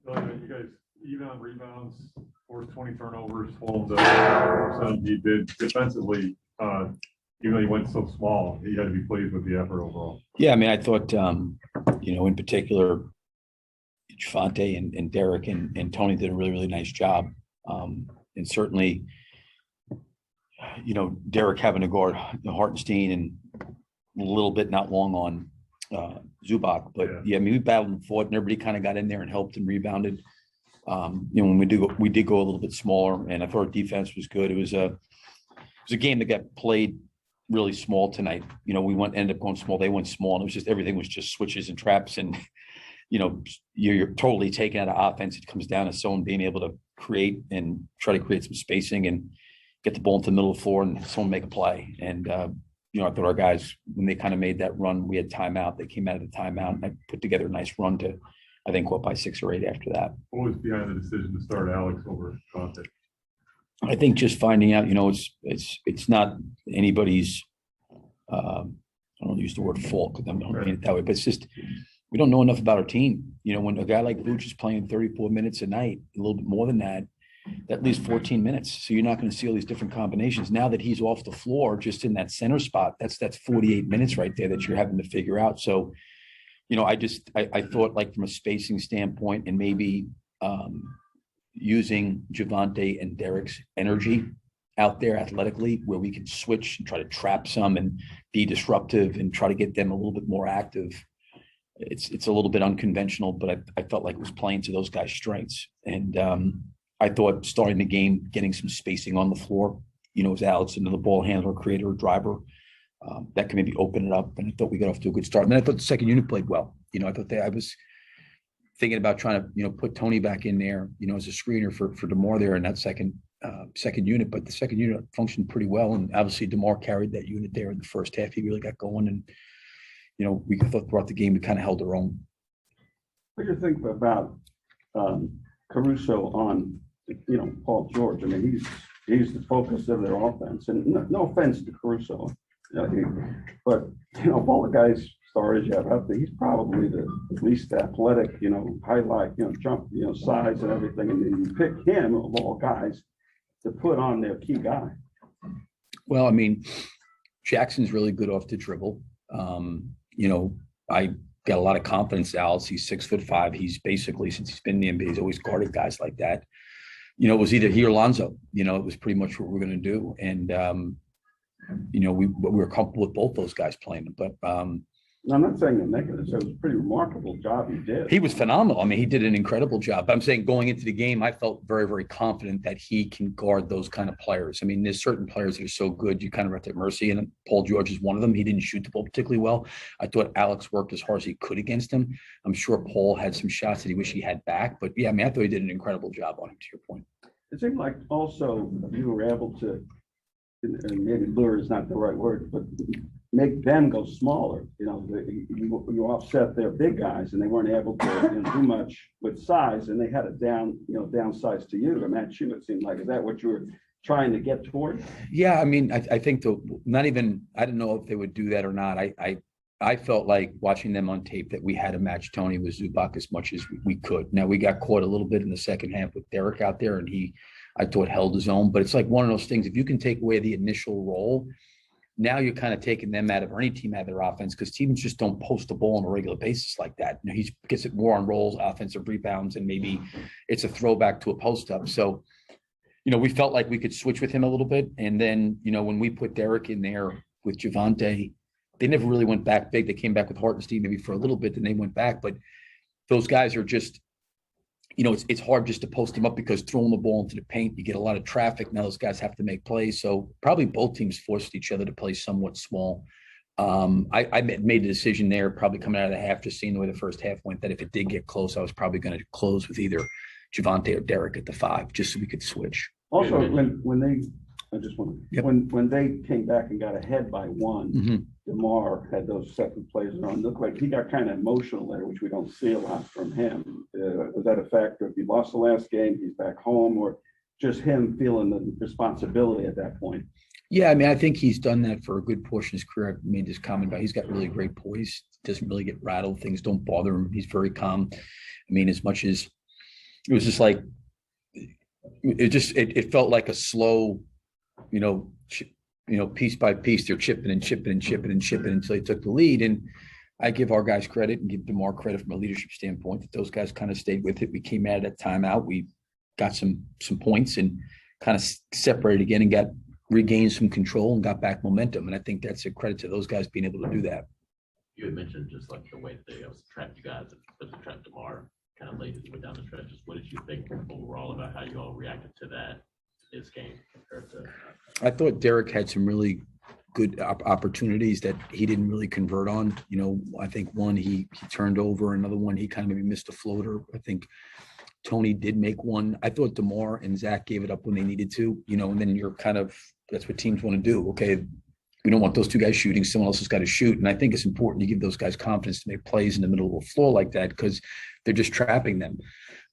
You guys, even on rebounds, forced 20 turnovers, hold the he did defensively. Even though he went so small, he had to be pleased with the effort overall. Yeah, I mean, I thought, in particular, Javante and Derek and Tony did a really, really nice job. And certainly, Derek having to guard Hartenstein and a little bit not long on Zubac. But yeah, I mean, we battled and fought, and everybody kind of got in there and helped and rebounded. When we did go a little bit smaller, and I thought our defense was good. It was a game that got played really small tonight. We ended up going small. They went small, and it was just everything was just switches and traps, and you're totally taken out of offense. It comes down to someone being able to create and try to create some spacing and get the ball into the middle of the floor and someone make a play. And I thought our guys, when they kind of made that run, we had timeout. They came out of the timeout and I put together a nice run to, I think, go up by 6 or 8 after that. What was behind the decision to start Alex over Javante? I think just finding out, it's not anybody's. I don't use the word fault because I don't mean it that way, but it's just we don't know enough about our team. When a guy like Vooch is playing 34 minutes a night, a little bit more than that leaves 14 minutes. So you're not going to see all these different combinations. Now that he's off the floor, just in that center spot, that's 48 minutes right there that you're having to figure out. So, I thought, like, from a spacing standpoint and maybe using Javante and Derek's energy out there athletically, where we can switch and try to trap some and be disruptive and try to get them a little bit more active. It's a little bit unconventional, but I felt like it was playing to those guys' strengths. And I thought starting the game, getting some spacing on the floor, as Alex into the ball handler, creator, driver, that can maybe open it up. And I thought we got off to a good start. And then I thought the second unit played well. I thought I was thinking about trying to, put Tony back in there, as a screener for DeMar there in that second unit. But the second unit functioned pretty well. And obviously DeMar carried that unit there in the first half. He really got going. And, we thought throughout the game, we kind of held our own. What do you think about Caruso on, Paul George? I mean, he's the focus of their offense. And no offense to Caruso, but, of all the guys, stars you have out there, he's probably the least athletic, highlight, jump, size and everything. And then you pick him, of all guys, to put on their key guy. Well, I mean, Jackson's really good off the dribble. I got a lot of confidence. Alex, he's 6'5". He's basically, since he's been in the NBA, he's always guarded guys like that. It was either he or Lonzo. It was pretty much what we're going to do. And we were comfortable with both those guys playing. But I'm not saying the negatives. It was a pretty remarkable job he did. He was phenomenal. I mean, he did an incredible job. I'm saying going into the game, I felt very, very confident that he can guard those kind of players. I mean, there's certain players that are so good, you kind of at their mercy. And Paul George is one of them. He didn't shoot the ball particularly well. I thought Alex worked as hard as he could against him. I'm sure Paul had some shots that he wished he had back. But yeah, I mean, I thought he did an incredible job on him, to your point. It seemed like also you were able to, and maybe lure is not the right word, but make them go smaller. You offset their big guys, and they weren't able to do much with size, and they had a downsize to you to match you. It seemed like, is that what you were trying to get toward? Yeah, I mean, I think I don't know if they would do that or not. I felt like watching them on tape that we had to match Tony with Zubac as much as we could. Now we got caught a little bit in the second half with Derek out there, and I thought held his own. But it's like one of those things. If you can take away the initial role, now you're kind of taking them out of, or any team out of their offense, because teams just don't post the ball on a regular basis like that. He gets it more on rolls, offensive rebounds, and maybe it's a throwback to a post up. So, we felt like we could switch with him a little bit. And then, when we put Derek in there with Javante, they never really went back big. They came back with Hartenstein maybe for a little bit, then they went back. But those guys are just, it's hard just to post him up, because throwing the ball into the paint, you get a lot of traffic. Now those guys have to make plays. So probably both teams forced each other to play somewhat small. I made the decision there, probably coming out of the half, just seeing the way the first half went, that if it did get close, I was probably going to close with either Javante or Derek at the 5, just so we could switch. Also, when they came back and got ahead by 1, DeMar had those second plays on. Looked like he got kind of emotional there, which we don't see a lot from him. Was that a factor? If he lost the last game, he's back home, or just him feeling the responsibility at that point? Yeah, I mean, I think he's done that for a good portion of his career. I made this comment about he's got really great poise. Doesn't really get rattled. Things don't bother him. He's very calm. I mean, as much as it was just like, it felt like a slow, piece by piece, they're chipping and chipping and chipping and chipping until they took the lead. And I give our guys credit and give DeMar credit from a leadership standpoint that those guys kind of stayed with it. We came out at timeout. We got some points and kind of separated again and regained some control and got back momentum. And I think that's a credit to those guys being able to do that. You had mentioned just like the way that they trapped you guys, but they trapped DeMar kind of late as we went down the stretch. What did you think overall about how you all reacted to that this game compared to? I thought Derek had some really good opportunities that he didn't really convert on. I think one he turned over, another one he kind of maybe missed a floater. I think Tony did make one. I thought DeMar and Zach gave it up when they needed to, and then you're that's what teams want to do. Okay, we don't want those two guys shooting. Someone else has got to shoot. And I think it's important to give those guys confidence to make plays in the middle of the floor like that because they're just trapping them.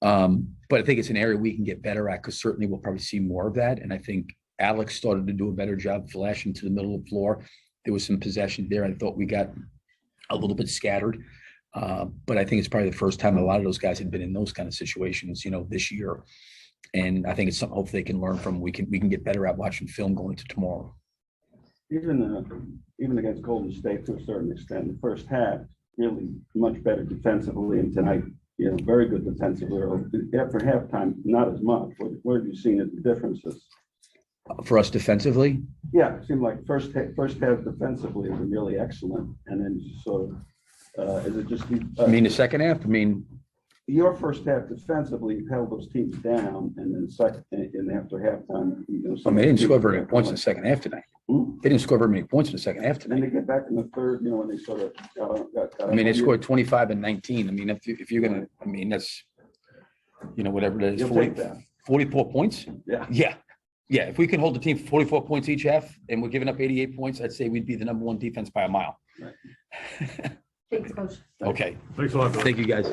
But I think it's an area we can get better at because certainly we'll probably see more of that. And I think Alex started to do a better job flashing to the middle of the floor. There was some possession there. I thought we got a little bit scattered. But I think it's probably the first time a lot of those guys had been in those kind of situations, this year. And I think it's something hopefully they can learn from. We can get better at watching film going to tomorrow. Even against Golden State to a certain extent, the first half really much better defensively, and tonight, very good defensively. After halftime, not as much. What have you seen as the differences? For us defensively? Yeah, it seemed like first half defensively was really excellent, and then sort of is it just? The second half? Your first half defensively held those teams down, and then second and after halftime, they didn't score very many points in the second half tonight. They didn't score very many points in the second half tonight. Then they get back in the third, when they sort of got they scored 25 and 19. If you're gonna, that's whatever it is, 44 points. Yeah. If we can hold the team 44 points each half, and we're giving up 88 points, I'd say we'd be the number one defense by a mile. Thanks, Coach. Okay. Thanks a lot. Bill. Thank you, guys.